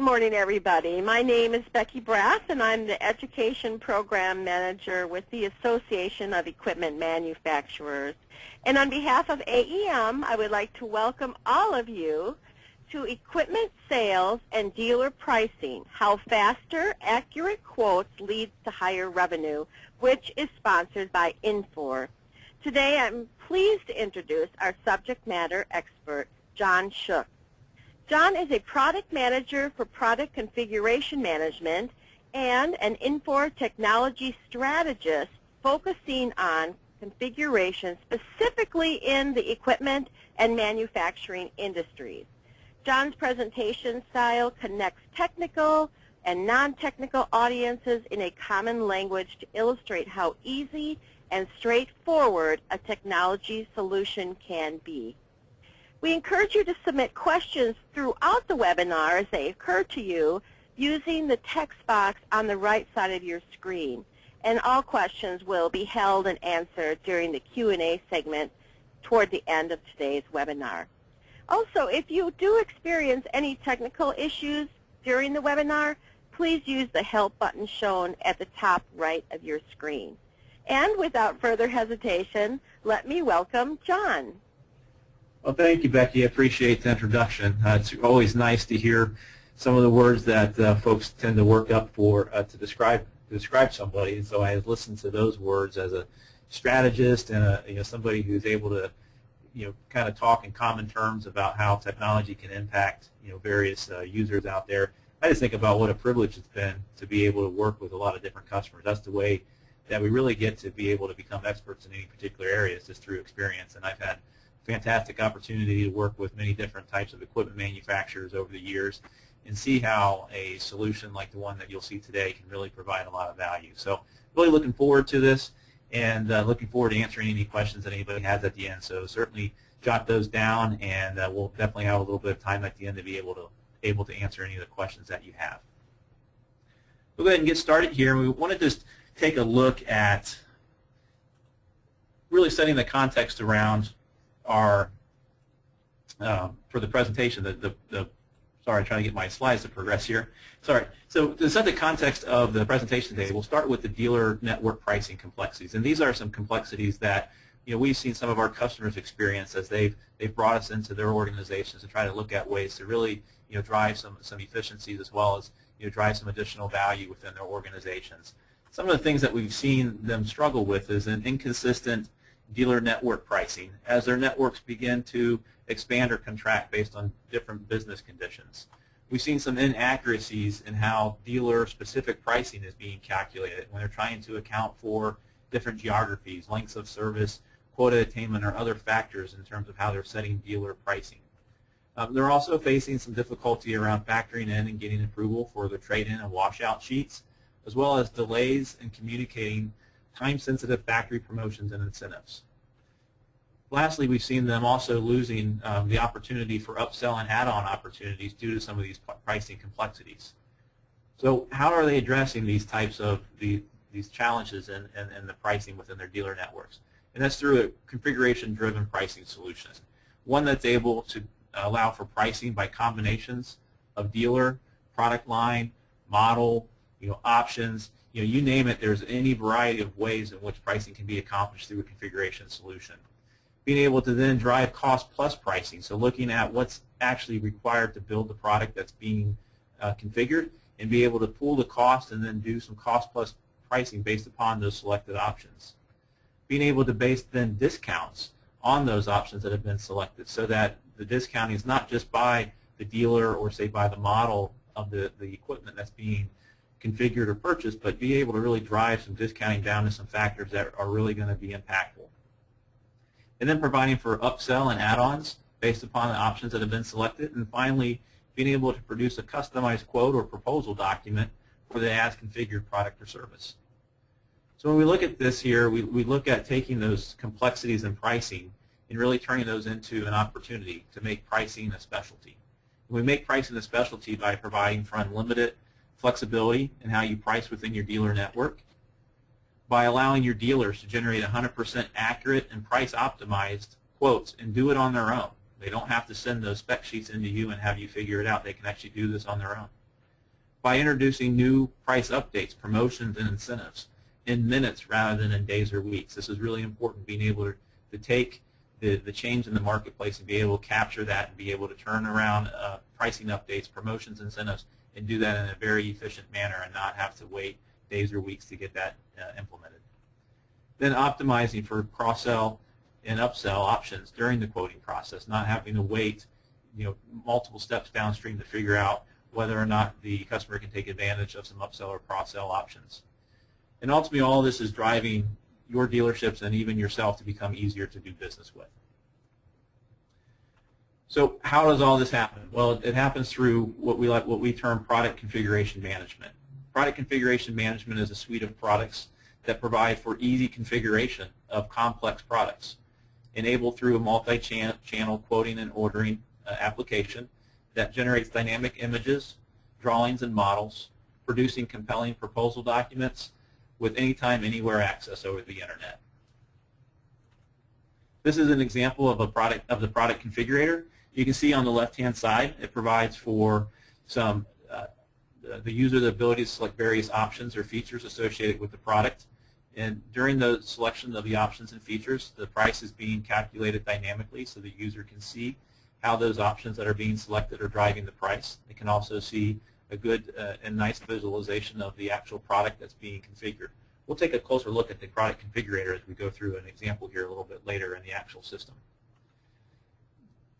Good morning, everybody. My name is Becky Brass, and I'm the Education Program Manager with the Association of Equipment Manufacturers. And on behalf of AEM, I would like to welcome all of you to Equipment Sales and Dealer Pricing, How Faster, Accurate Quotes Leads to Higher Revenue, which is sponsored by Infor. Today, I'm pleased to introduce our subject matter expert, John Shook. John is a product manager for product configuration management and an Infor technology strategist focusing on configuration specifically in the equipment and manufacturing industries. John's presentation style connects technical and non-technical audiences in a common language to illustrate how easy and straightforward a technology solution can be. We encourage you to submit questions throughout the webinar as they occur to you using the text box on the right side of your screen. And all questions will be held and answered during the Q&A segment toward the end of today's webinar. Also, if you do experience any technical issues during the webinar, please use the help button shown at the top right of your screen. And without further hesitation, let me welcome John. Well, thank you, Becky. I appreciate the introduction. It's always nice to hear some of the words that folks tend to work up for to describe somebody. And so I listened to those words as a strategist and somebody who's able to kind of talk in common terms about how technology can impact various users out there. I just think about what a privilege it's been to be able to work with a lot of different customers. That's the way that we really get to be able to become experts in any particular area, is just through experience. And I've had fantastic opportunity to work with many different types of equipment manufacturers over the years and see how a solution like the one that you'll see today can really provide a lot of value. So really looking forward to this and looking forward to answering any questions that anybody has at the end. So certainly jot those down, and we'll definitely have a little bit of time at the end to be able to answer any of the questions that you have. We'll go ahead and get started here. We want to just take a look at really setting the context around our for the presentation. Sorry, I'm trying to get my slides to progress here. Sorry. So to set the context of the presentation today, we'll start with the dealer network pricing complexities, and these are some complexities that we've seen some of our customers experience as they've brought us into their organizations to try to look at ways to really drive some efficiencies as well as drive some additional value within their organizations. Some of the things that we've seen them struggle with is an inconsistent dealer network pricing as their networks begin to expand or contract based on different business conditions. We've seen some inaccuracies in how dealer-specific pricing is being calculated when they're trying to account for different geographies, lengths of service, quota attainment, or other factors in terms of how they're setting dealer pricing. They're also facing some difficulty around factoring in and getting approval for the trade-in and washout sheets, as well as delays in communicating time-sensitive factory promotions and incentives. Lastly, we've seen them also losing the opportunity for upsell and add-on opportunities due to some of these pricing complexities. So how are they addressing these types of these challenges in the pricing within their dealer networks? And that's through a configuration-driven pricing solution, one that's able to allow for pricing by combinations of dealer, product line, model, options. You name it, there's any variety of ways in which pricing can be accomplished through a configuration solution. Being able to then drive cost plus pricing, so looking at what's actually required to build the product that's being configured and be able to pool the cost and then do some cost plus pricing based upon those selected options. Being able to base then discounts on those options that have been selected so that the discounting is not just by the dealer or say by the model of the equipment that's being configured or purchased, but be able to really drive some discounting down to some factors that are really going to be impactful. And then providing for upsell and add-ons based upon the options that have been selected. And finally, being able to produce a customized quote or proposal document for the as-configured product or service. So when we look at this here, we look at taking those complexities in pricing and really turning those into an opportunity to make pricing a specialty. We make pricing a specialty by providing for unlimited flexibility in how you price within your dealer network, by allowing your dealers to generate 100% accurate and price-optimized quotes and do it on their own. They don't have to send those spec sheets into you and have you figure it out. They can actually do this on their own. by introducing new price updates, promotions, and incentives in minutes rather than in days or weeks. This is really important, being able to take the change in the marketplace and be able to capture that and be able to turn around pricing updates, promotions, incentives, and do that in a very efficient manner and not have to wait days or weeks to get that implemented. Then optimizing for cross-sell and upsell options during the quoting process, not having to wait multiple steps downstream to figure out whether or not the customer can take advantage of some upsell or cross-sell options. And ultimately, all of this is driving your dealerships and even yourself to become easier to do business with. So how does all this happen? Well, it happens through what we term product configuration management. Product configuration management is a suite of products that provide for easy configuration of complex products, enabled through a multi-channel quoting and ordering application that generates dynamic images, drawings, and models, producing compelling proposal documents with anytime, anywhere access over the internet. This is an example of the product configurator. You can see on the left-hand side, it provides for some the user the ability to select various options or features associated with the product. And during the selection of the options and features, the price is being calculated dynamically so the user can see how those options that are being selected are driving the price. They can also see a good and nice visualization of the actual product that's being configured. We'll take a closer look at the product configurator as we go through an example here a little bit later in the actual system.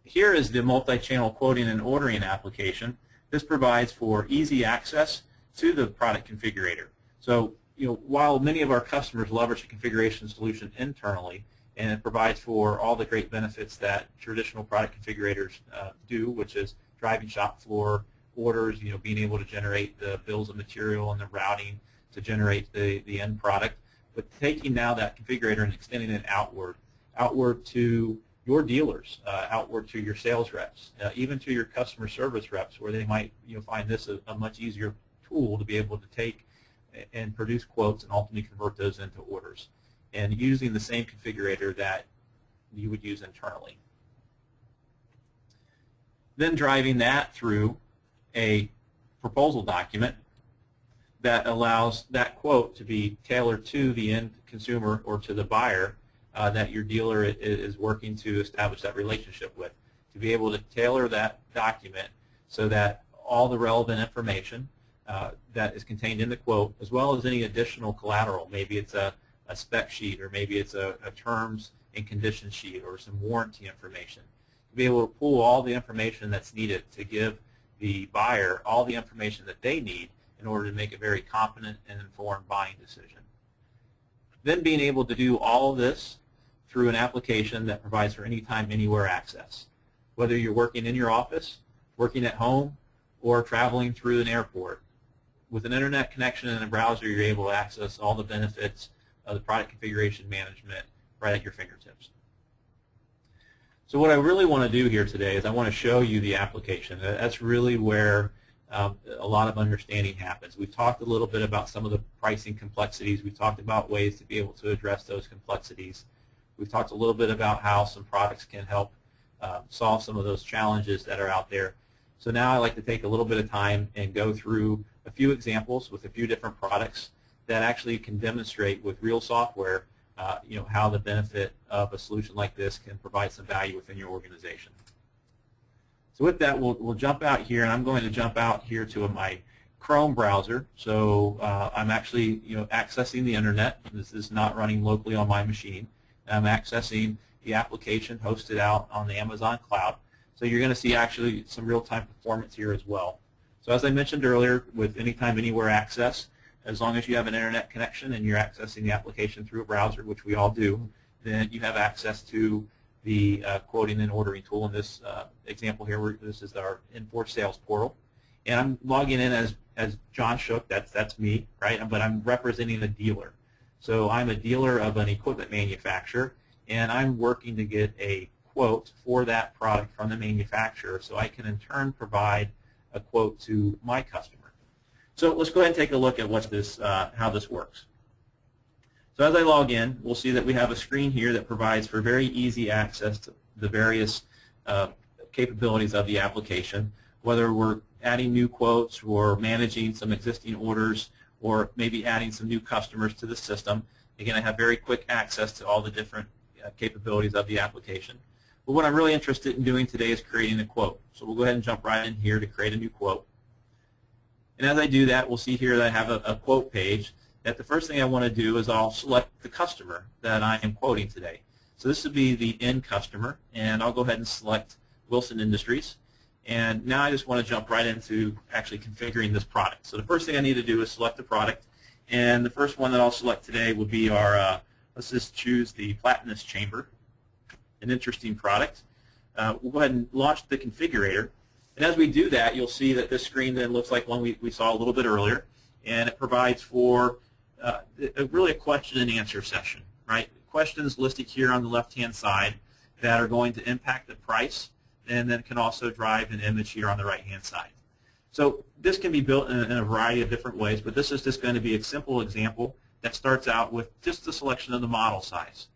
Here is the multi-channel quoting and ordering application. This provides for easy access to the product configurator. So, while many of our customers leverage a configuration solution internally, and it provides for all the great benefits that traditional product configurators do, which is driving shop floor orders, being able to generate the bills of material and the routing to generate the end product, but taking now that configurator and extending it outward to your dealers, outward to your sales reps, even to your customer service reps, where they might find this a much easier tool to be able to take and produce quotes and ultimately convert those into orders, and using the same configurator that you would use internally. Then driving that through a proposal document that allows that quote to be tailored to the end consumer or to the buyer that your dealer is working to establish that relationship with, to be able to tailor that document so that all the relevant information that is contained in the quote, as well as any additional collateral, maybe it's a spec sheet, or maybe it's a terms and conditions sheet, or some warranty information, to be able to pull all the information that's needed to give the buyer all the information that they need in order to make a very confident and informed buying decision. Then being able to do all of this through an application that provides for anytime, anywhere access. Whether you're working in your office, working at home, or traveling through an airport, with an internet connection and a browser, you're able to access all the benefits of the product configuration management right at your fingertips. So what I really want to do here today is I want to show you the application. That's really where a lot of understanding happens. We've talked a little bit about some of the pricing complexities. We've talked about ways to be able to address those complexities. We've talked a little bit about how some products can help solve some of those challenges that are out there. So now I'd like to take a little bit of time and go through a few examples with a few different products that actually can demonstrate with real software how the benefit of a solution like this can provide some value within your organization. So with that, we'll jump out here, and I'm going to jump out here to my Chrome browser. So I'm actually accessing the internet. This is not running locally on my machine. I'm accessing the application hosted out on the Amazon cloud. So you're going to see actually some real-time performance here as well. So as I mentioned earlier, with anytime, anywhere access, as long as you have an internet connection and you're accessing the application through a browser, which we all do, then you have access to the quoting and ordering tool. In this example here, this is our Infor sales portal. And I'm logging in as John Shook, that's me, right? But I'm representing a dealer. So I'm a dealer of an equipment manufacturer, and I'm working to get a quote for that product from the manufacturer so I can in turn provide a quote to my customer. So let's go ahead and take a look at what how this works. So as I log in, we'll see that we have a screen here that provides for very easy access to the various capabilities of the application. whether we're adding new quotes or managing some existing orders or maybe adding some new customers to the system. Again, I have very quick access to all the different capabilities of the application. But what I'm really interested in doing today is creating a quote. So we'll go ahead and jump right in here to create a new quote. And as I do that, we'll see here that I have a quote page. That the first thing I want to do is I'll select the customer that I am quoting today. So this would be the end customer, and I'll go ahead and select Wilson Industries. And now I just want to jump right into actually configuring this product. So the first thing I need to do is select the product. And the first one that I'll select today would be our, let's just choose the Platinus chamber, an interesting product. We'll go ahead and launch the configurator. And as we do that, you'll see that this screen then looks like one we saw a little bit earlier. And it provides for really a question and answer session, right? Questions listed here on the left-hand side that are going to impact the price, and then can also drive an image here on the right-hand side. So this can be built in a variety of different ways, but this is just going to be a simple example that starts out with just the selection of the model size.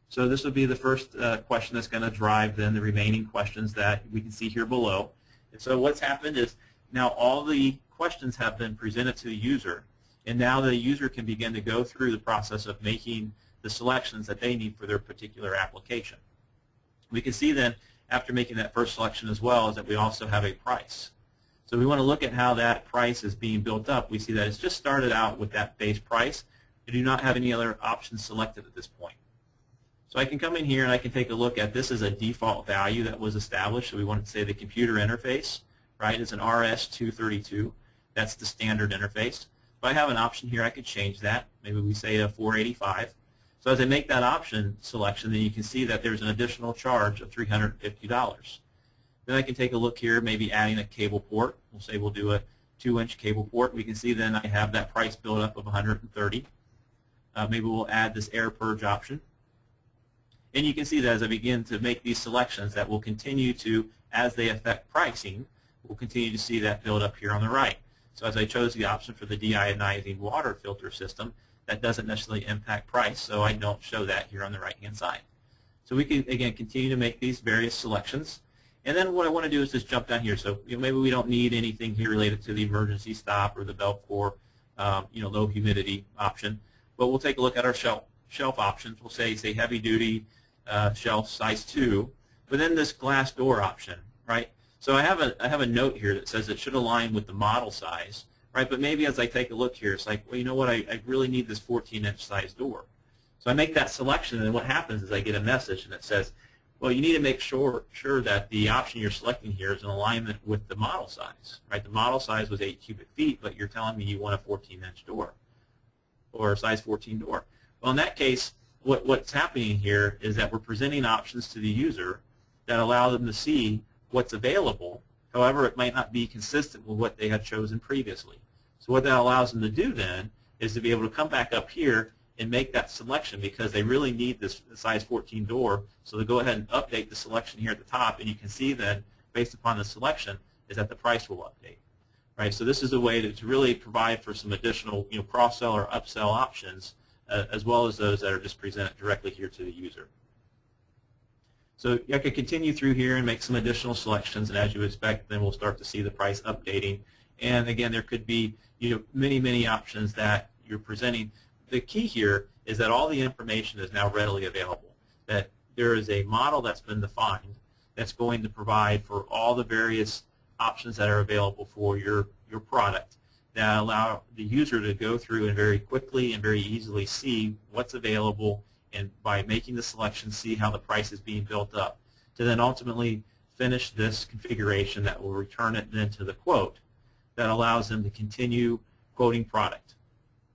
So this would be the first question that's going to drive then the remaining questions that we can see here below. And so what's happened is now all the questions have been presented to the user, and now the user can begin to go through the process of making the selections that they need for their particular application. We can see then, after making that first selection as well, is that we also have a price. So we want to look at how that price is being built up. We see that it's just started out with that base price. We do not have any other options selected at this point. So I can come in here and I can take a look at this as a default value that was established. So we want to say the computer interface, right, is an RS-232. That's the standard interface. But I have an option here. I could change that. Maybe we say a 485. So as I make that option selection, then you can see that there's an additional charge of $350. Then I can take a look here, maybe adding a cable port. We'll say we'll do a 2-inch cable port. We can see then I have that price build up of $130. Maybe we'll add this air purge option. And you can see that as I begin to make these selections that will continue to, as they affect pricing, we'll continue to see that build up here on the right. So as I chose the option for the deionizing water filter system, that doesn't necessarily impact price, so I don't show that here on the right-hand side. So we can, again, continue to make these various selections. And then what I want to do is just jump down here. So maybe we don't need anything here related to the emergency stop or the belt core, low humidity option. But we'll take a look at our shelf options. We'll say heavy duty shelf size 2, but then this glass door option, right? So I have a note here that says it should align with the model size, right? But maybe as I take a look here, it's like, well, you know what? I really need this 14-inch size door. So I make that selection, and what happens is I get a message, and it says, well, you need to make sure that the option you're selecting here is in alignment with the model size, right? The model size was 8 cubic feet, but you're telling me you want a 14-inch door or a size 14 door. Well, in that case, what's happening here is that we're presenting options to the user that allow them to see what's available. However, it might not be consistent with what they had chosen previously. So what that allows them to do then is to be able to come back up here and make that selection because they really need this size 14 door. So they go ahead and update the selection here at the top, and you can see then, based upon the selection, is that the price will update. Right? So this is a way to really provide for some additional cross-sell or upsell options, as well as those that are just presented directly here to the user. So I could continue through here and make some additional selections, and as you expect, then we'll start to see the price updating. And again, there could be many options that you're presenting. The key here is that all the information is now readily available, that there is a model that's been defined that's going to provide for all the various options that are available for your product that allow the user to go through and very quickly and very easily see what's available, and by making the selection, see how the price is being built up, to then ultimately finish this configuration that will return it then to the quote that allows them to continue quoting product.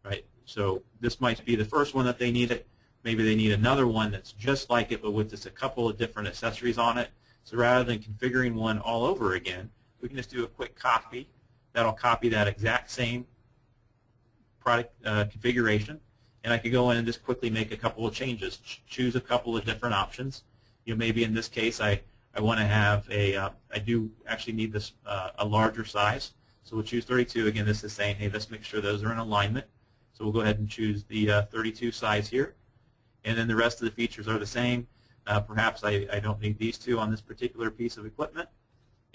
Right? So this might be the first one that they need it. Maybe they need another one that's just like it, but with just a couple of different accessories on it. So rather than configuring one all over again, we can just do a quick copy. That'll copy that exact same product configuration, and I could go in and just quickly make a couple of changes, choose a couple of different options. Maybe in this case I want to have I do actually need this a larger size, so we'll choose 32. Again, this is saying, hey, let's make sure those are in alignment. So we'll go ahead and choose the 32 size here, and then the rest of the features are the same. Perhaps I don't need these two on this particular piece of equipment.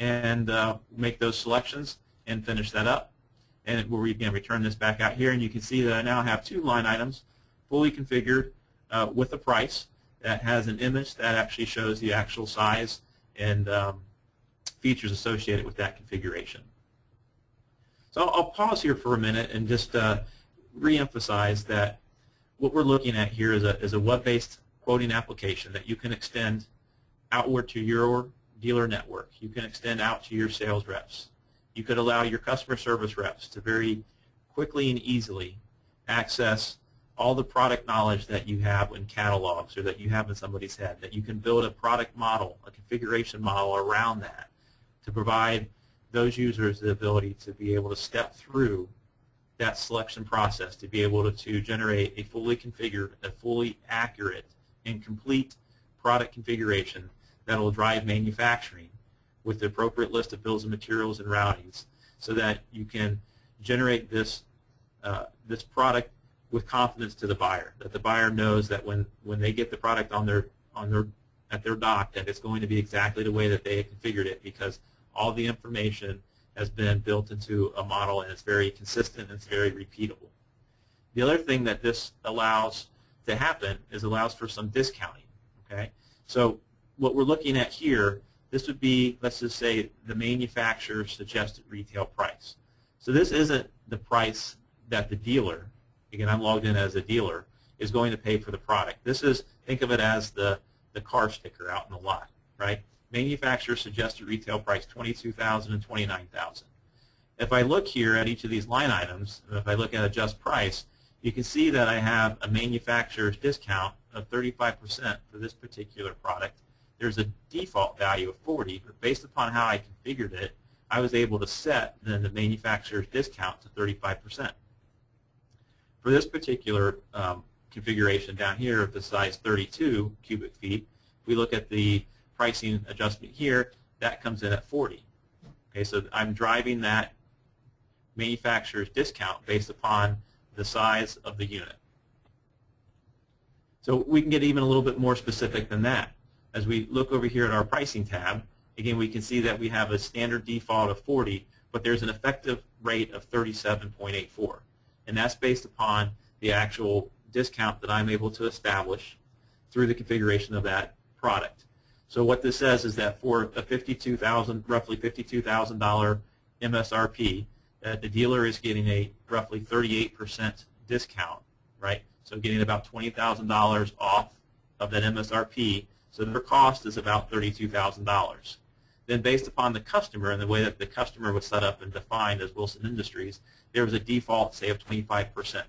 and make those selections and finish that up. And we can return this back out here, and you can see that I now have 2 line items fully configured with a price that has an image that actually shows the actual size and features associated with that configuration. So I'll pause here for a minute and just re-emphasize that what we're looking at here is a web-based quoting application that you can extend outward to your dealer network. You can extend out to your sales reps. You could allow your customer service reps to very quickly and easily access all the product knowledge that you have in catalogs or that you have in somebody's head, that you can build a product model, a configuration model around that to provide those users the ability to be able to step through that selection process, to be able to generate a fully configured, a fully accurate and complete product configuration that will drive manufacturing with the appropriate list of bills of materials and routings, so that you can generate this this product with confidence to the buyer, that the buyer knows that when they get the product at their dock, that it's going to be exactly the way that they configured it, because all the information has been built into a model and it's very consistent and it's very repeatable. The other thing that this allows to happen is allows for some discounting. Okay, so what we're looking at here, this would be, let's just say, the manufacturer's suggested retail price. So this isn't the price that the dealer, again I'm logged in as a dealer, is going to pay for the product. This is, think of it as the car sticker out in the lot, right? Manufacturer suggested retail price $22,000 and $29,000. If I look here at each of these line items, and if I look at adjust price, you can see that I have a manufacturer's discount of 35% for this particular product. There's a default value of 40, but based upon how I configured it, I was able to set then the manufacturer's discount to 35%. For this particular configuration down here of the size 32 cubic feet, if we look at the pricing adjustment here, that comes in at 40. Okay, so I'm driving that manufacturer's discount based upon the size of the unit. So we can get even a little bit more specific than that. As we look over here at our pricing tab, again we can see that we have a standard default of 40, but there's an effective rate of 37.84. And that's based upon the actual discount that I'm able to establish through the configuration of that product. So what this says is that for a roughly $52,000 MSRP, that the dealer is getting a roughly 38% discount, right? So getting about $20,000 off of that MSRP. So their cost is about $32,000. Then based upon the customer and the way that the customer was set up and defined as Wilson Industries, there was a default, say, of 25%.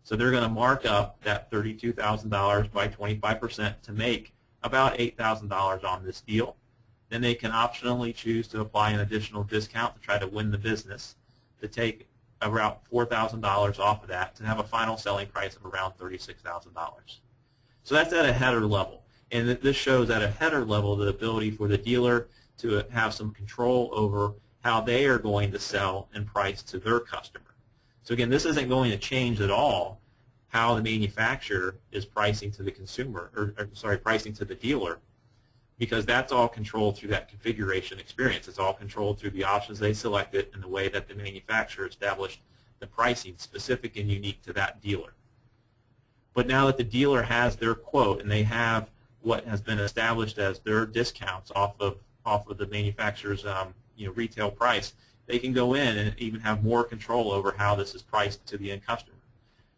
So they're going to mark up that $32,000 by 25% to make about $8,000 on this deal. Then they can optionally choose to apply an additional discount to try to win the business, to take around $4,000 off of that to have a final selling price of around $36,000. So that's at a header level. And this shows at a header level the ability for the dealer to have some control over how they are going to sell and price to their customer. So again, this isn't going to change at all how the manufacturer is pricing to the consumer, or pricing to the dealer, because that's all controlled through that configuration experience. It's all controlled through the options they selected and the way that the manufacturer established the pricing specific and unique to that dealer. But now that the dealer has their quote and they have what has been established as their discounts off of the manufacturer's retail price, they can go in and even have more control over how this is priced to the end customer.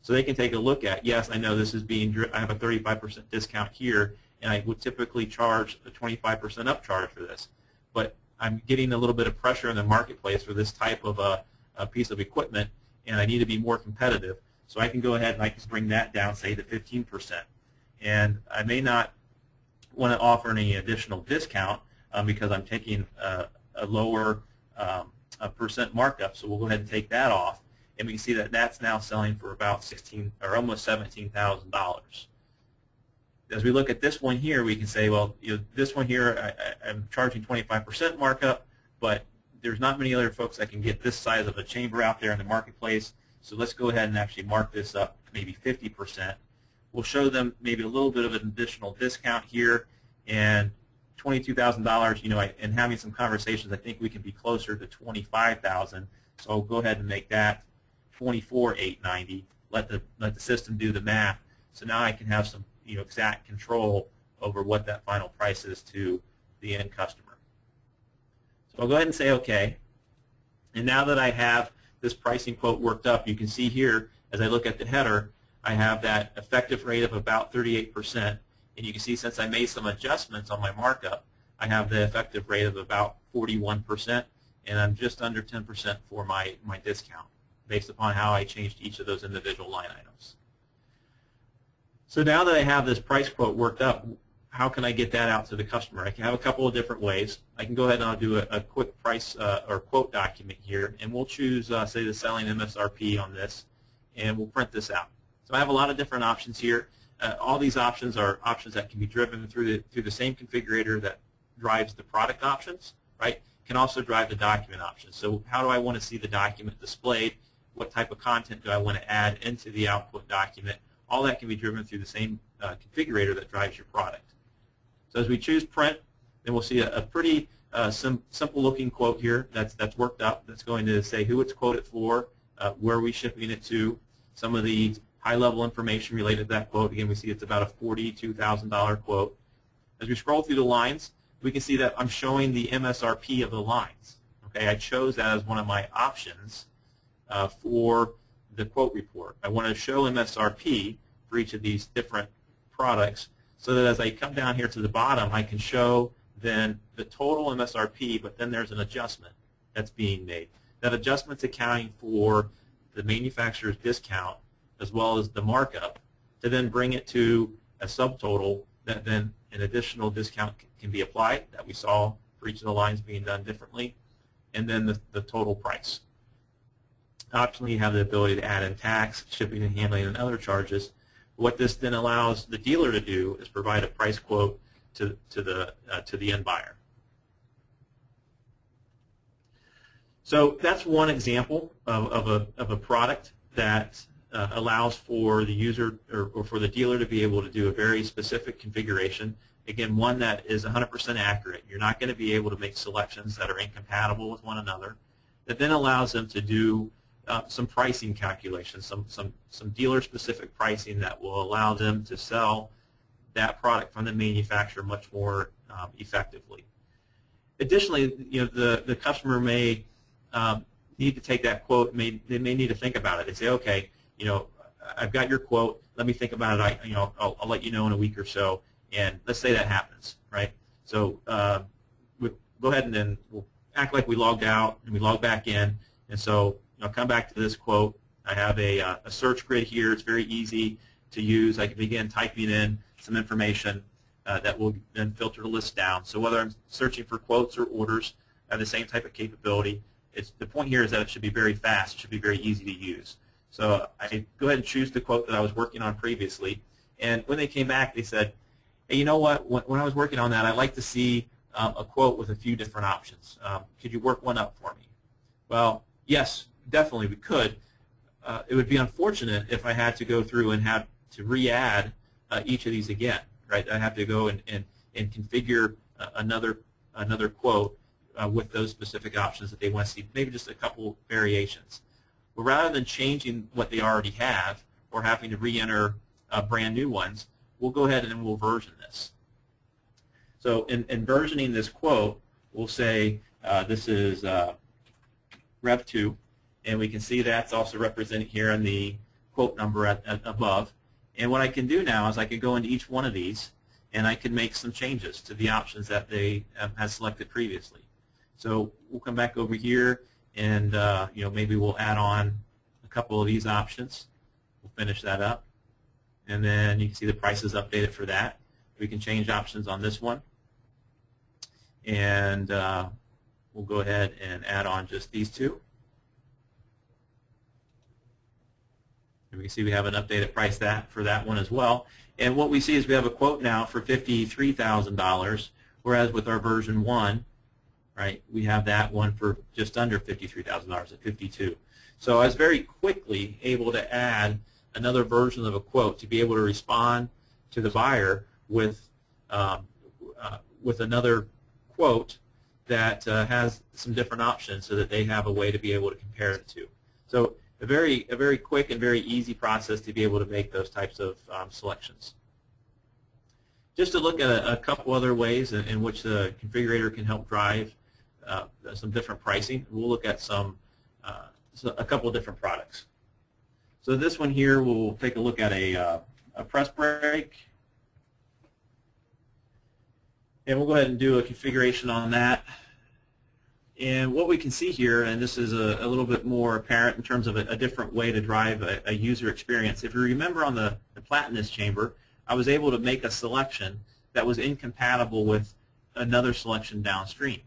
So they can take a look at, yes, I know this is I have a 35% discount here, and I would typically charge a 25% upcharge for this. But I'm getting a little bit of pressure in the marketplace for this type of a piece of equipment, and I need to be more competitive. So I can go ahead and I can bring that down, say, to 15%. And I may not want to offer any additional discount because I'm taking a lower percent markup. So we'll go ahead and take that off. And we can see that that's now selling for about almost $17,000. As we look at this one here, we can say, well, this one here, I'm charging 25% markup, but there's not many other folks that can get this size of a chamber out there in the marketplace. So let's go ahead and actually mark this up maybe 50%. We'll show them maybe a little bit of an additional discount here and $22,000, and having some conversations, I think we can be closer to $25,000. So I'll go ahead and make that $24,890. Let the system do the math. So now I can have some exact control over what that final price is to the end customer. So I'll go ahead and say OK. And now that I have this pricing quote worked up, you can see here as I look at the header, I have that effective rate of about 38%. And you can see since I made some adjustments on my markup, I have the effective rate of about 41%, and I'm just under 10% for my discount based upon how I changed each of those individual line items. So now that I have this price quote worked up, how can I get that out to the customer? I can have a couple of different ways. I can go ahead and I'll do a quick price or quote document here, and we'll choose, say, the selling MSRP on this, and we'll print this out. So I have a lot of different options here. All these options are options that can be driven through the same configurator that drives the product options, right? Can also drive the document options. So how do I want to see the document displayed? What type of content do I want to add into the output document? All that can be driven through the same configurator that drives your product. So as we choose print, then we'll see a pretty simple looking quote here that's worked up. That's going to say who it's quoted for, where are we shipping it to, some of the high-level information related to that quote. Again, we see it's about a $42,000 quote. As we scroll through the lines, we can see that I'm showing the MSRP of the lines. Okay, I chose that as one of my options for the quote report. I want to show MSRP for each of these different products so that as I come down here to the bottom, I can show then the total MSRP, but then there's an adjustment that's being made. That adjustment's accounting for the manufacturer's discount as well as the markup to then bring it to a subtotal that then an additional discount can be applied that we saw for each of the lines being done differently, and then the total price. Optionally, you have the ability to add in tax, shipping and handling, and other charges. What this then allows the dealer to do is provide a price quote to the end buyer. So that's one example of a product that allows for the user or for the dealer to be able to do a very specific configuration. Again, one that is 100% accurate. You're not going to be able to make selections that are incompatible with one another. That then allows them to do some pricing calculations, some dealer-specific pricing that will allow them to sell that product from the manufacturer much more effectively. Additionally, the customer may need to take that quote. They may need to think about it. They say, okay, I've got your quote. Let me think about it. I'll let you know in a week or so. And let's say that happens, right? So we'll go ahead and then we'll act like we logged out and we log back in. And so I'll come back to this quote. I have a search grid here. It's very easy to use. I can begin typing in some information that will then filter the list down. So whether I'm searching for quotes or orders, I have the same type of capability. The point here is that it should be very fast. It should be very easy to use. So I go ahead and choose the quote that I was working on previously. And when they came back, they said, hey, you know what? When I was working on that, I'd like to see a quote with a few different options. Could you work one up for me? Well, yes, definitely we could. It would be unfortunate if I had to go through and have to re-add each of these again, right? I have to go and configure another quote with those specific options that they want to see, maybe just a couple variations. But rather than changing what they already have or having to re-enter brand new ones, we'll go ahead and we'll version this. So in versioning this quote, we'll say this is Rev 2, and we can see that's also represented here in the quote number above. And what I can do now is I can go into each one of these, and I can make some changes to the options that they had selected previously. So we'll come back over here, and maybe we'll add on a couple of these options. We'll finish that up, and then you can see the prices updated for that. We can change options on this one, and we'll go ahead and add on just these two. And we can see we have an updated price for that one as well. And what we see is we have a quote now for $53,000, whereas with our version 1, right, we have that one for just under $53,000 at $52,000. So I was very quickly able to add another version of a quote to be able to respond to the buyer with with another quote that has some different options so that they have a way to be able to compare it to. So a very quick and very easy process to be able to make those types of selections. Just to look at a couple other ways in which the configurator can help drive some different pricing, we'll look at a couple of different products. So this one here, we'll take a look at a press brake. And we'll go ahead and do a configuration on that. And what we can see here, and this is a little bit more apparent in terms of a different way to drive a user experience. If you remember on the Platinus chamber, I was able to make a selection that was incompatible with another selection downstream.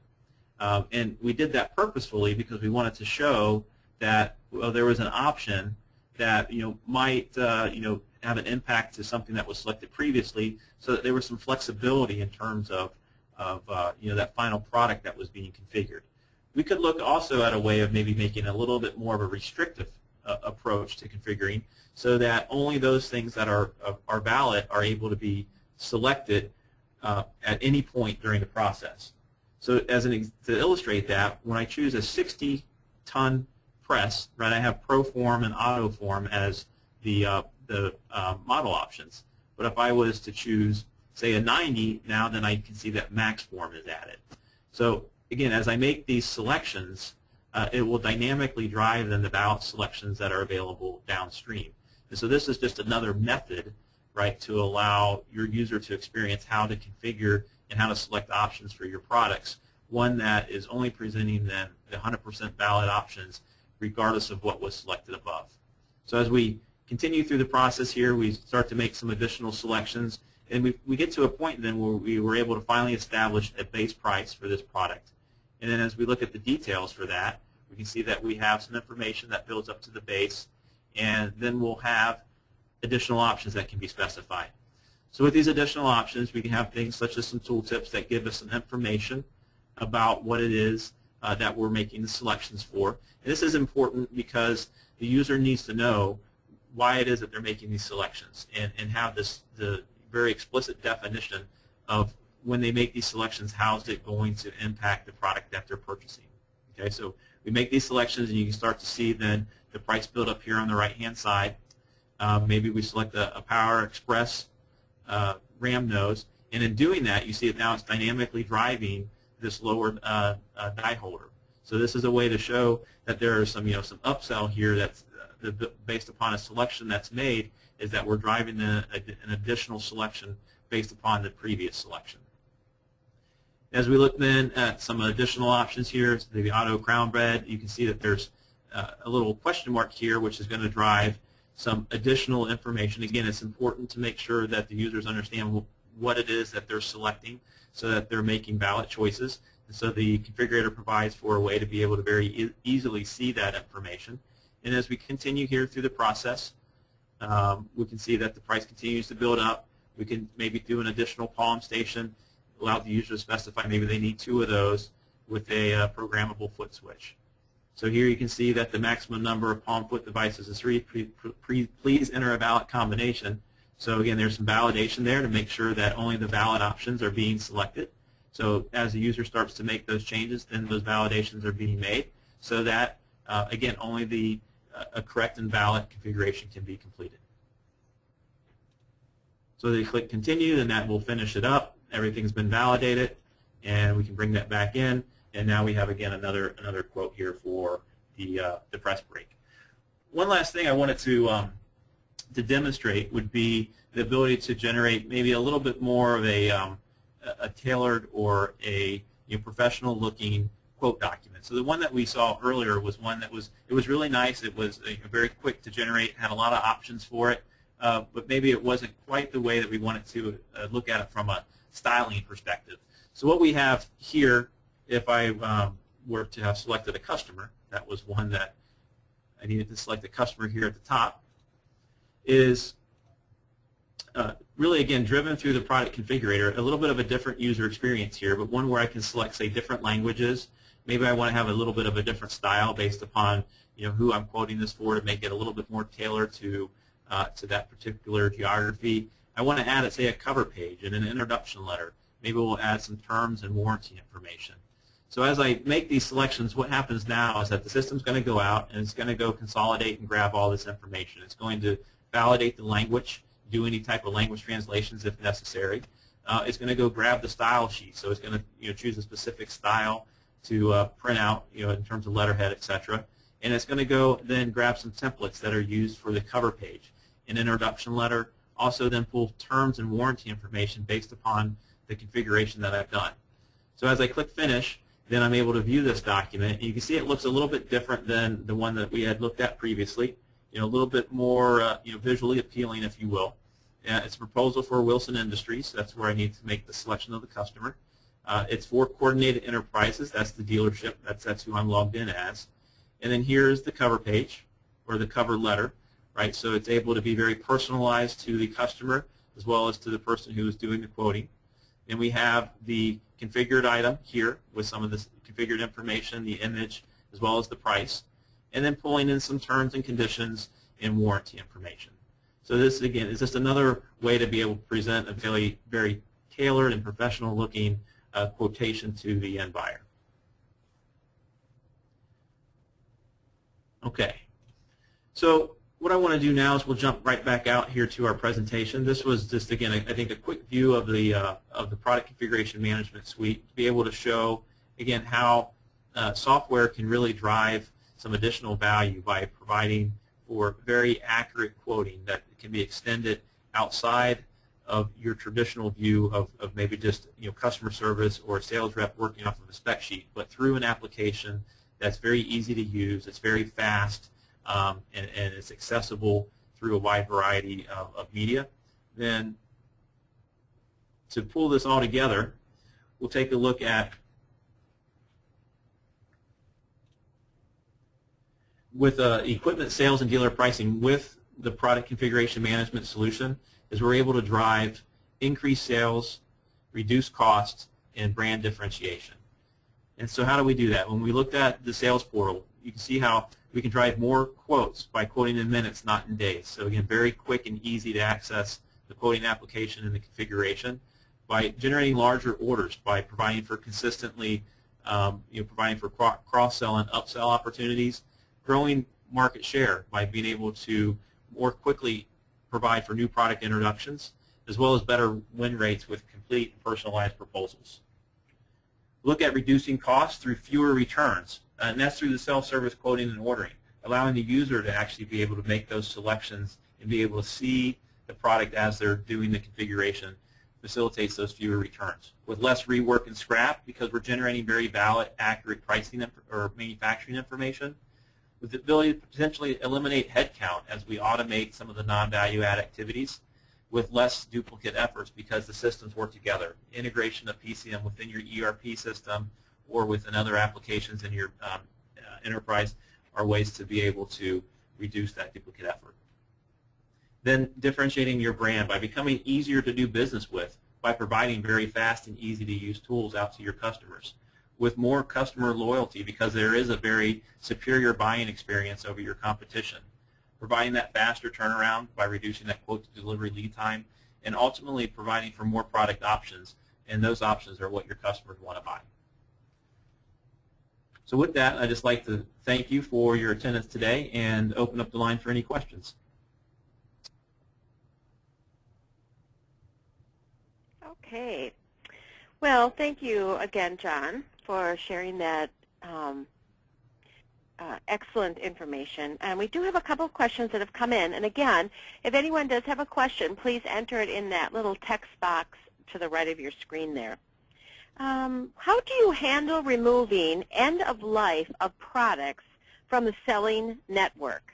And we did that purposefully because we wanted to show that there was an option that might have an impact to something that was selected previously, so that there was some flexibility in terms of that final product that was being configured. We could look also at a way of maybe making a little bit more of a restrictive approach to configuring, so that only those things that are valid are able to be selected at any point during the process. So to illustrate that, when I choose a 60-ton press, right, I have ProForm and AutoForm as the model options. But if I was to choose, say, a 90, now then I can see that MaxForm is added. So again, as I make these selections, it will dynamically drive then the ballot selections that are available downstream. And so this is just another method, right, to allow your user to experience how to configure and how to select options for your products, one that is only presenting then the 100% valid options regardless of what was selected above. So as we continue through the process here, we start to make some additional selections, and we get to a point then where we were able to finally establish a base price for this product. And then as we look at the details for that, we can see that we have some information that builds up to the base, and then we'll have additional options that can be specified. So with these additional options, we can have things such as some tooltips that give us some information about what it is that we're making the selections for. And this is important because the user needs to know why it is that they're making these selections, and have the very explicit definition of when they make these selections, how is it going to impact the product that they're purchasing. Okay, so we make these selections, and you can start to see then the price build up here on the right-hand side. Maybe we select a Power Express RAM nose, and in doing that, you see that now it's dynamically driving this lower die holder. So this is a way to show that there is some some upsell here that's based upon a selection that's made, is that we're driving an additional selection based upon the previous selection. As we look then at some additional options here, so the auto crown bed, you can see that there's a little question mark here, which is going to drive some additional information. Again, it's important to make sure that the users understand what it is that they're selecting so that they're making valid choices. And so the configurator provides for a way to be able to very easily see that information. And as we continue here through the process, we can see that the price continues to build up. We can maybe do an additional palm station, allow the user to specify maybe they need 2 of those with a programmable foot switch. So here you can see that the maximum number of palm foot devices is 3. Please enter a valid combination. So again, there's some validation there to make sure that only the valid options are being selected. So as the user starts to make those changes, then those validations are being made so that, again, only a correct and valid configuration can be completed. So they click continue, and that will finish it up. Everything's been validated, and we can bring that back in. And now we have, again, another quote here for the press brake. One last thing I wanted to demonstrate would be the ability to generate maybe a little bit more of a tailored or a professional-looking quote document. So the one that we saw earlier was one that was really nice. It was very quick to generate, had a lot of options for it, but maybe it wasn't quite the way that we wanted to look at it from a styling perspective. So what we have here, if I were to have selected a customer, that was one that I needed to select a customer here at the top, is really, again, driven through the product configurator, a little bit of a different user experience here, but one where I can select, say, different languages. Maybe I want to have a little bit of a different style based upon who I'm quoting this for, to make it a little bit more tailored to that particular geography. I want to add, say, a cover page and an introduction letter. Maybe we'll add some terms and warranty information. So as I make these selections, what happens now is that the system's going to go out and it's going to go consolidate and grab all this information. It's going to validate the language, do any type of language translations if necessary. It's going to go grab the style sheet, so it's going to choose a specific style to print out in terms of letterhead, etc. And it's going to go then grab some templates that are used for the cover page, an introduction letter, also then pull terms and warranty information based upon the configuration that I've done. So as I click Finish, then I'm able to view this document. And you can see it looks a little bit different than the one that we had looked at previously. A little bit more visually appealing, if you will. It's a proposal for Wilson Industries. That's where I need to make the selection of the customer. It's for Coordinated Enterprises. That's the dealership. That's who I'm logged in as. And then here's the cover page, or the cover letter, right? So it's able to be very personalized to the customer as well as to the person who is doing the quoting. And we have the configured item here with some of this configured information, the image, as well as the price. And then pulling in some terms and conditions and warranty information. So this, again, is just another way to be able to present a very, very tailored and professional-looking quotation to the end buyer. Okay. So what I want to do now is we'll jump right back out here to our presentation. This was just, again, I think a quick view of the Product Configuration Management Suite to be able to show, again, how software can really drive some additional value by providing for very accurate quoting that can be extended outside of your traditional view of maybe just customer service or a sales rep working off of a spec sheet, but through an application that's very easy to use, it's very fast, and it's accessible through a wide variety of media. Then to pull this all together, we'll take a look at with equipment sales and dealer pricing with the product configuration management solution is we're able to drive increased sales, reduce costs, and brand differentiation. And so how do we do that? When we looked at the sales portal, you can see how we can drive more quotes by quoting in minutes, not in days. So again, very quick and easy to access the quoting application and the configuration. By generating larger orders, by providing for consistently, providing for cross-sell and upsell opportunities, growing market share by being able to more quickly provide for new product introductions, as well as better win rates with complete and personalized proposals. Look at reducing costs through fewer returns, and that's through the self-service quoting and ordering, allowing the user to actually be able to make those selections and be able to see the product as they're doing the configuration, facilitates those fewer returns. With less rework and scrap, because we're generating very valid, accurate pricing or manufacturing information, with the ability to potentially eliminate headcount as we automate some of the non-value add activities with less duplicate efforts because the systems work together. Integration of PCM within your ERP system or within other applications in your enterprise are ways to be able to reduce that duplicate effort. Then differentiating your brand by becoming easier to do business with by providing very fast and easy to use tools out to your customers, with more customer loyalty because there is a very superior buying experience over your competition, providing that faster turnaround by reducing that quote to delivery lead time, and ultimately providing for more product options, and those options are what your customers want to buy. So with that, I'd just like to thank you for your attendance today and open up the line for any questions. Okay. Well, thank you again, John, for sharing that excellent information. And we do have a couple of questions that have come in. And again, if anyone does have a question, please enter it in that little text box to the right of your screen there. How do you handle removing end of life of products from the selling network?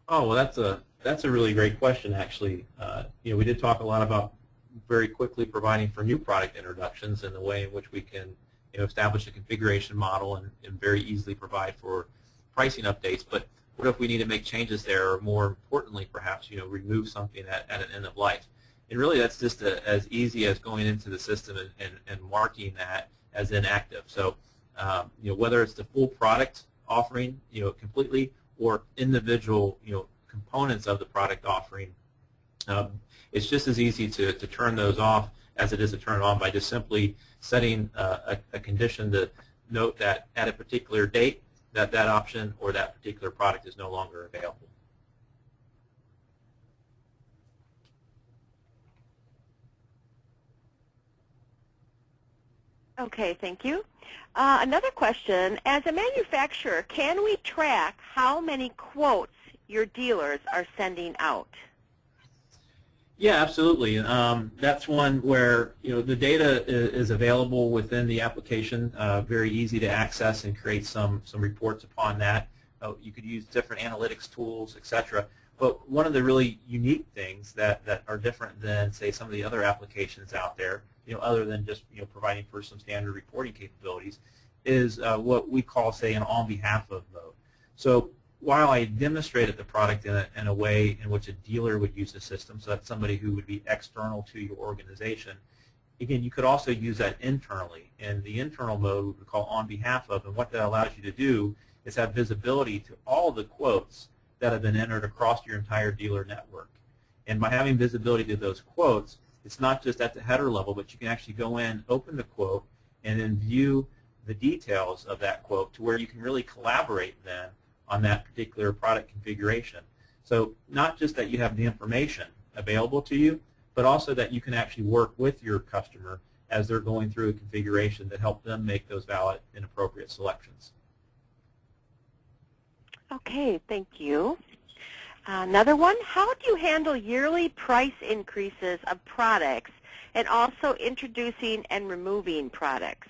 Oh, well, that's a really great question, actually. We did talk a lot about very quickly providing for new product introductions and the way in which we can establish a configuration model and very easily provide for pricing updates. But what if we need to make changes there, or more importantly, perhaps remove something at an end of life? And really, that's just as easy as going into the system and marking that as inactive. So whether it's the full product offering completely or individual components of the product offering, it's just as easy to turn those off as it is to turn it on by just simply setting a condition to note that at a particular date that option or that particular product is no longer available. Okay, thank you. Another question, as a manufacturer, can we track how many quotes your dealers are sending out? Yeah, absolutely. That's one where the data is available within the application, very easy to access and create some reports upon that. You could use different analytics tools, etc. But one of the really unique things that are different than, say, some of the other applications out there, other than just providing for some standard reporting capabilities, is what we call, say, an on behalf of mode. So while I demonstrated the product in a way in which a dealer would use the system, so that's somebody who would be external to your organization, again, you could also use that internally. And the internal mode we call on behalf of, and what that allows you to do is have visibility to all the quotes that have been entered across your entire dealer network. And by having visibility to those quotes, it's not just at the header level, but you can actually go in, open the quote, and then view the details of that quote to where you can really collaborate then on that particular product configuration. So not just that you have the information available to you, but also that you can actually work with your customer as they're going through a configuration to help them make those valid and appropriate selections. Okay, thank you. Another one, how do you handle yearly price increases of products and also introducing and removing products?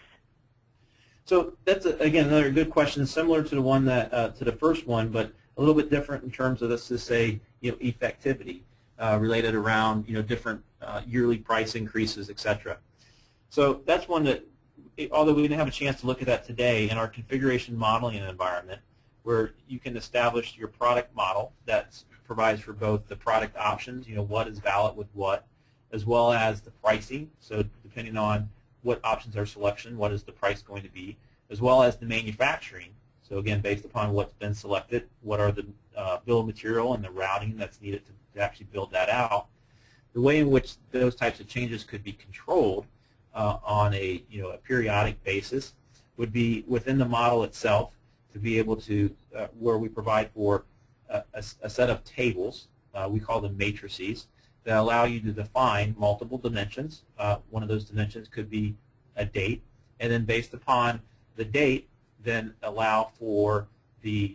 So that's, again, another good question, similar to the one that to the first one, but a little bit different in terms of, let's just say, effectivity related around different yearly price increases, etc. So that's one that, although we didn't have a chance to look at that today, in our configuration modeling environment, where you can establish your product model that provides for both the product options, what is valid with what, as well as the pricing. So depending on what options are selection, what is the price going to be, as well as the manufacturing. So again, based upon what's been selected, what are the bill of material and the routing that's needed to actually build that out. The way in which those types of changes could be controlled on a periodic basis would be within the model itself, to be able to, where we provide for a set of tables, we call them matrices, that allow you to define multiple dimensions. One of those dimensions could be a date, and then based upon the date, then allow for the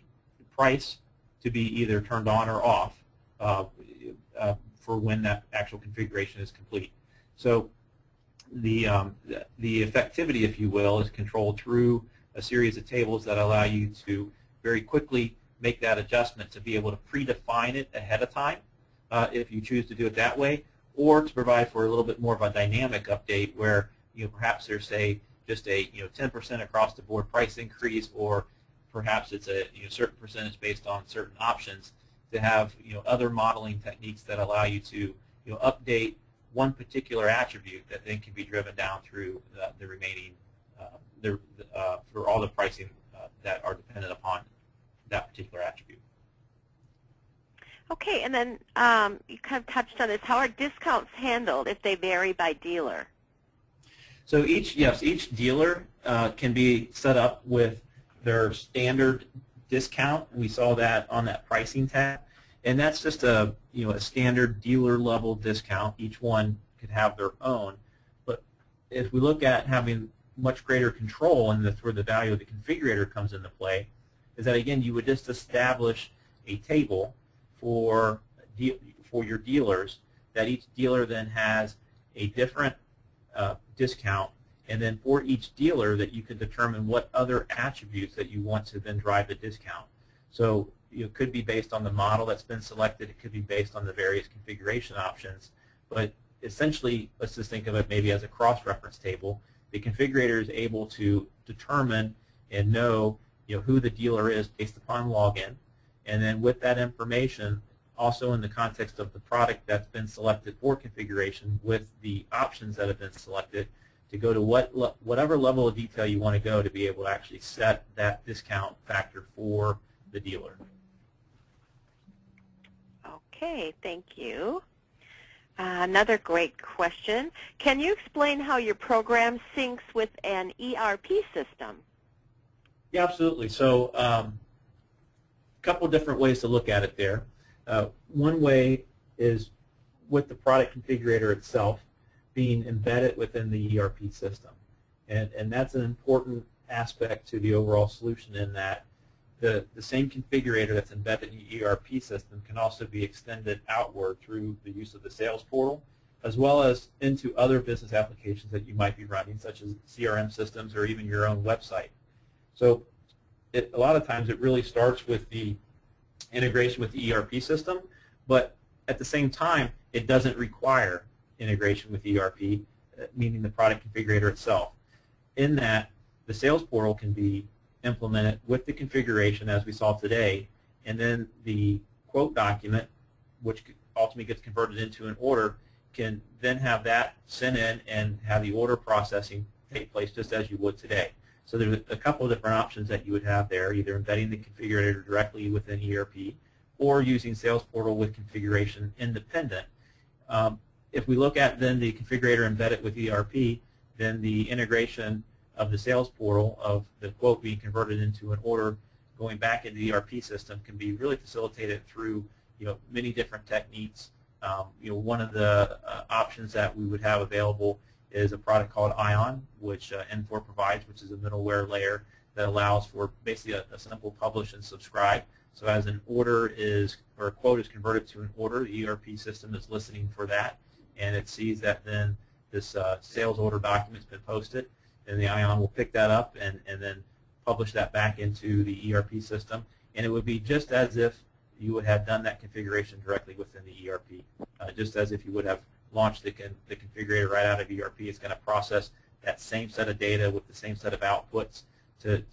price to be either turned on or off for when that actual configuration is complete. So the effectivity, if you will, is controlled through a series of tables that allow you to very quickly make that adjustment to be able to predefine it ahead of time if you choose to do it that way, or to provide for a little bit more of a dynamic update where perhaps there's, say, just a 10% across the board price increase, or perhaps it's a certain percentage based on certain options, to have other modeling techniques that allow you to update one particular attribute that then can be driven down through the remaining for all the pricing that are dependent upon that particular attribute. Okay, and then you kind of touched on this. How are discounts handled if they vary by dealer? So each dealer can be set up with their standard discount. We saw that on that pricing tab, and that's just a a standard dealer level discount. Each one could have their own, but if we look at having much greater control, and that's where the value of the configurator comes into play, is that again you would just establish a table for your dealers, that each dealer then has a different discount, and then for each dealer that you can determine what other attributes that you want to then drive the discount. So it could be based on the model that's been selected, it could be based on the various configuration options, but essentially let's just think of it maybe as a cross-reference table. The configurator is able to determine and know who the dealer is based upon login, and then with that information, also in the context of the product that's been selected for configuration with the options that have been selected, to go to whatever level of detail you want to go to be able to actually set that discount factor for the dealer. Okay, thank you. Another great question. Can you explain how your program syncs with an ERP system? Yeah, absolutely. So a couple different ways to look at it there. One way is with the product configurator itself being embedded within the ERP system. And that's an important aspect to the overall solution in that the same configurator that's embedded in the ERP system can also be extended outward through the use of the sales portal, as well as into other business applications that you might be running, such as CRM systems or even your own website. So a lot of times it really starts with the integration with the ERP system, but at the same time, it doesn't require integration with ERP, meaning the product configurator itself. In that, the sales portal can be implemented with the configuration as we saw today, and then the quote document, which ultimately gets converted into an order, can then have that sent in and have the order processing take place just as you would today. So there's a couple of different options that you would have there, either embedding the configurator directly within ERP or using Sales Portal with configuration independent. If we look at then the configurator embedded with ERP, then the integration of the Sales Portal of the quote being converted into an order going back into the ERP system can be really facilitated through many different techniques. One of the options that we would have available is a product called Ion, which Infor provides, which is a middleware layer that allows for basically a simple publish and subscribe. So as an order is, or a quote is converted to an order, the ERP system is listening for that, and it sees that then this sales order document's been posted, and the Ion will pick that up and then publish that back into the ERP system. And it would be just as if you would have done that configuration directly within the ERP, just as if you would have launched the configurator right out of ERP. It's going to process that same set of data with the same set of outputs to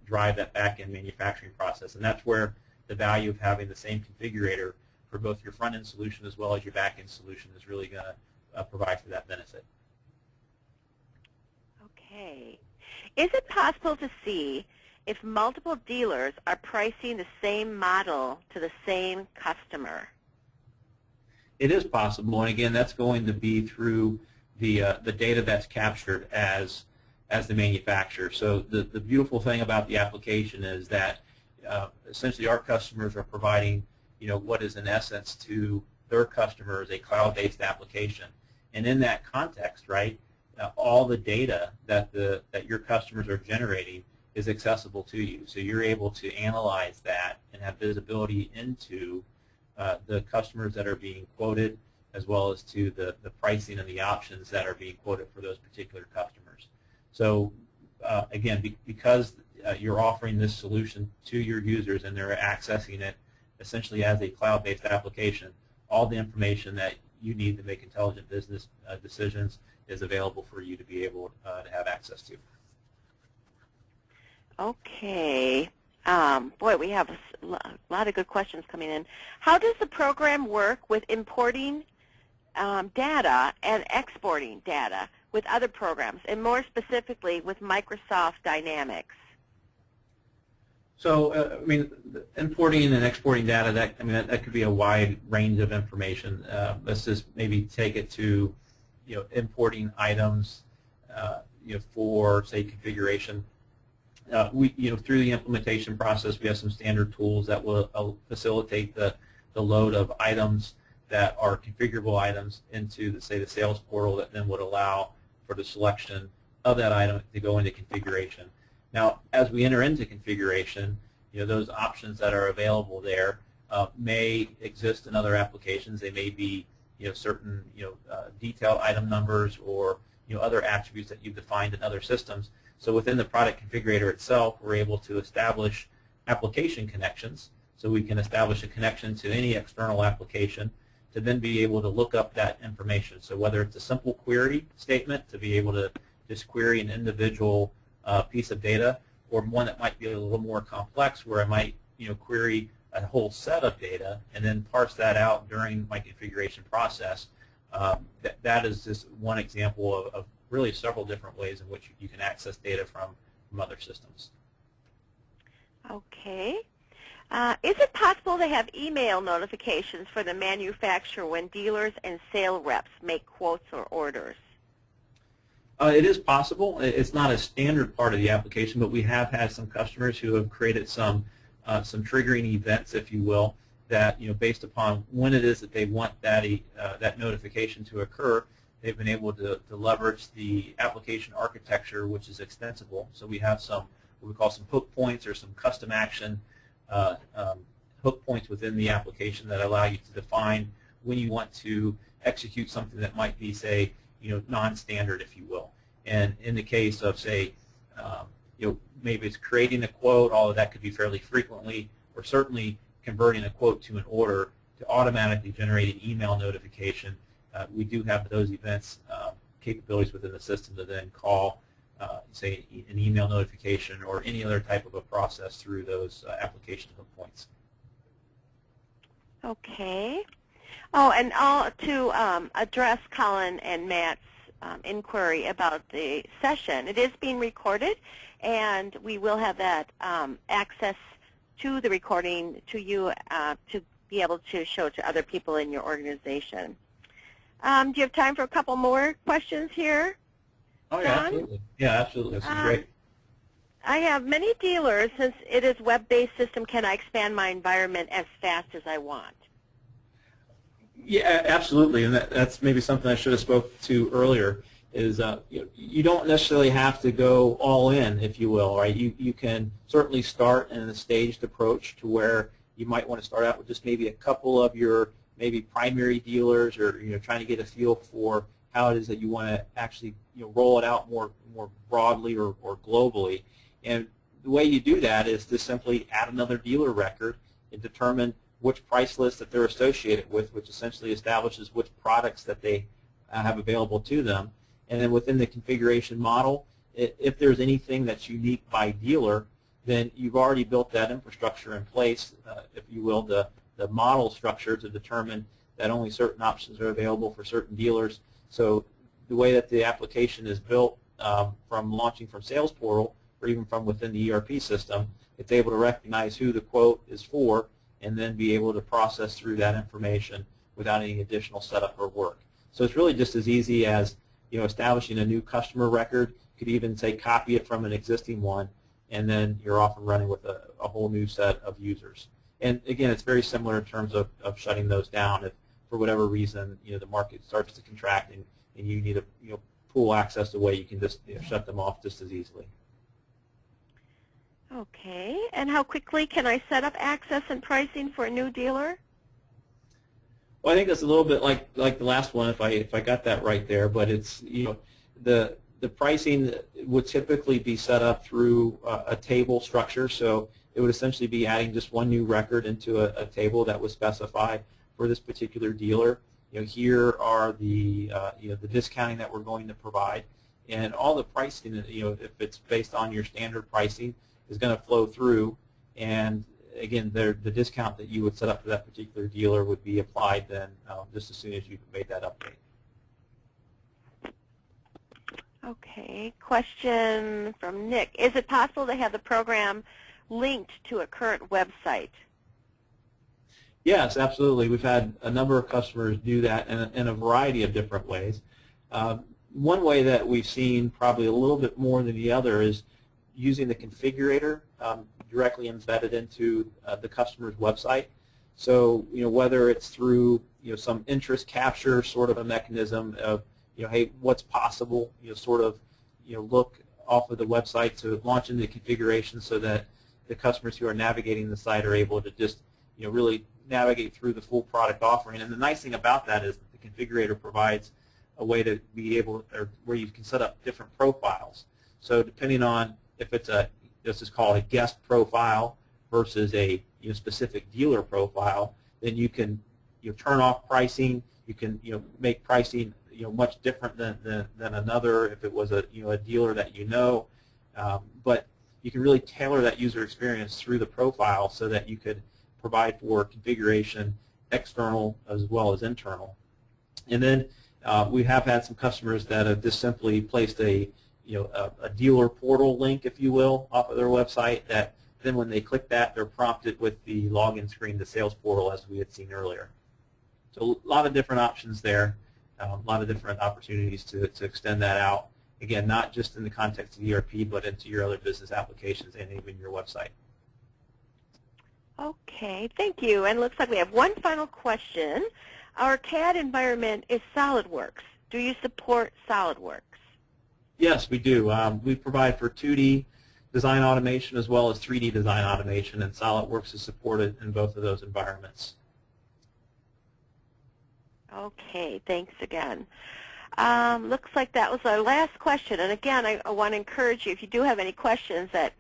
drive that back-end manufacturing process. And that's where the value of having the same configurator for both your front-end solution as well as your back-end solution is really going to provide for that benefit. Okay. Is it possible to see if multiple dealers are pricing the same model to the same customer? It is possible, and again, that's going to be through the data that's captured as the manufacturer. So the beautiful thing about the application is that essentially our customers are providing what is in essence to their customers a cloud-based application, and in that context, right, all the data that your customers are generating is accessible to you. So you're able to analyze that and have visibility into the customers that are being quoted, as well as to the pricing and the options that are being quoted for those particular customers. So again, because you're offering this solution to your users and they're accessing it essentially as a cloud-based application, all the information that you need to make intelligent business decisions is available for you to be able to have access to. Okay. Boy, we have a lot of good questions coming in. How does the program work with importing data and exporting data with other programs, and more specifically with Microsoft Dynamics? So, I mean, importing and exporting data, that could be a wide range of information. Let's just maybe take it to, importing items, for, say, configuration. Through the implementation process, we have some standard tools that will facilitate the load of items that are configurable items into, say, the sales portal that then would allow for the selection of that item to go into configuration. Now, as we enter into configuration, those options that are available there may exist in other applications. They may be, certain, detailed item numbers or, other attributes that you've defined in other systems. So within the product configurator itself, we're able to establish application connections. So we can establish a connection to any external application to then be able to look up that information. So whether it's a simple query statement to be able to just query an individual piece of data, or one that might be a little more complex where I might query a whole set of data and then parse that out during my configuration process. That is just one example of really several different ways in which you can access data from other systems. Okay. Is it possible to have email notifications for the manufacturer when dealers and sale reps make quotes or orders? It is possible. It's not a standard part of the application, but we have had some customers who have created some triggering events, if you will, that based upon when it is that they want that that notification to occur, they've been able to leverage the application architecture, which is extensible. So we have some what we call some hook points or some custom action hook points within the application that allow you to define when you want to execute something that might be, say, non-standard, if you will. And in the case of, say, maybe it's creating a quote, all of that could be fairly frequently, or certainly converting a quote to an order to automatically generate an email notification. We do have those events capabilities within the system to then call, say, an email notification or any other type of a process through those application hook points. Okay. Oh, and to address Colin and Matt's inquiry about the session, it is being recorded, and we will have that access to the recording to you to be able to show to other people in your organization. Do you have time for a couple more questions here? Oh, yeah, absolutely. Yeah, absolutely. This is great. I have many dealers. Since it is web-based system, can I expand my environment as fast as I want? Yeah, absolutely, and that's maybe something I should have spoke to earlier. Is you don't necessarily have to go all in, if you will, right? You can certainly start in a staged approach to where you might want to start out with just maybe a couple of your maybe primary dealers, or trying to get a feel for how it is that you want to actually roll it out more broadly or globally. And the way you do that is to simply add another dealer record and determine which price list that they're associated with, which essentially establishes which products that they have available to them. And then within the configuration model, if there's anything that's unique by dealer, then you've already built that infrastructure in place, if you will, the model structure to determine that only certain options are available for certain dealers. So the way that the application is built from launching from Sales Portal or even from within the ERP system, it's able to recognize who the quote is for and then be able to process through that information without any additional setup or work. So it's really just as easy as establishing a new customer record. You could even say copy it from an existing one, and then you're off and running with a whole new set of users. And again, it's very similar in terms of shutting those down if for whatever reason the market starts to contract and you need to pool access away, you can just shut them off just as easily. Okay, and how quickly can I set up access and pricing for a new dealer? Well, I think that's a little bit like the last one, if I got that right there. But it's the pricing would typically be set up through a table structure. So it would essentially be adding just one new record into a table that was specified for this particular dealer. Here are the the discounting that we're going to provide, and all the pricing. If it's based on your standard pricing, is going to flow through, and again, the discount that you would set up for that particular dealer would be applied then just as soon as you made that update. Okay, question from Nick. Is it possible to have the program linked to a current website? Yes, absolutely. We've had a number of customers do that in a variety of different ways. One way that we've seen probably a little bit more than the other is using the configurator directly embedded into the customer's website. So whether it's through some interest capture sort of a mechanism of hey, what's possible, sort of look off of the website to launch into the configuration so that the customers who are navigating the site are able to just really navigate through the full product offering. And the nice thing about that is that the configurator provides a way to be able, or where you can set up different profiles. So depending on if it's this is called a guest profile versus a specific dealer profile, then you can turn off pricing. You can make pricing much different than another if it was a a dealer that but you can really tailor that user experience through the profile so that you could provide for configuration external as well as internal. And then we have had some customers that have just simply placed a dealer portal link, if you will, off of their website that Then when they click that, they're prompted with the login screen to Sales Portal as we had seen earlier. So a lot of different options there, a lot of different opportunities to extend that out. Again, not just in the context of ERP, but into your other business applications and even your website. Okay, thank you. And it looks like we have one final question. Our CAD environment is Solidworks. Do you support Solidworks? Yes, we do. We provide for 2D design automation as well as 3D design automation, and SolidWorks is supported in both of those environments. Okay, thanks again. Looks like that was our last question. And again, I want to encourage you, if you do have any questions that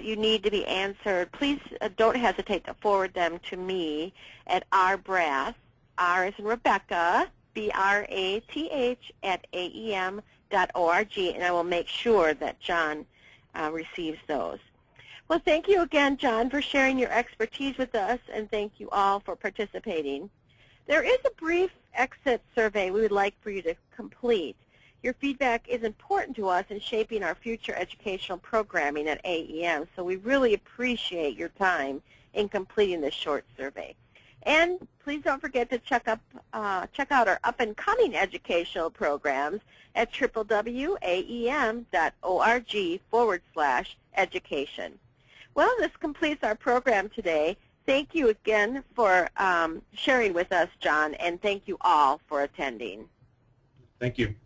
you need to be answered, please don't hesitate to forward them to me at rbrath, R as in Rebecca, B-R-A-T-H, at aem.org, and I will make sure that John receives those. Well, thank you again, John, for sharing your expertise with us, and thank you all for participating. There is a brief exit survey we would like for you to complete. Your feedback is important to us in shaping our future educational programming at AEM, so we really appreciate your time in completing this short survey. And please don't forget to check out our up-and-coming educational programs at www.aem.org/education. Well, this completes our program today. Thank you again for sharing with us, John, and thank you all for attending. Thank you.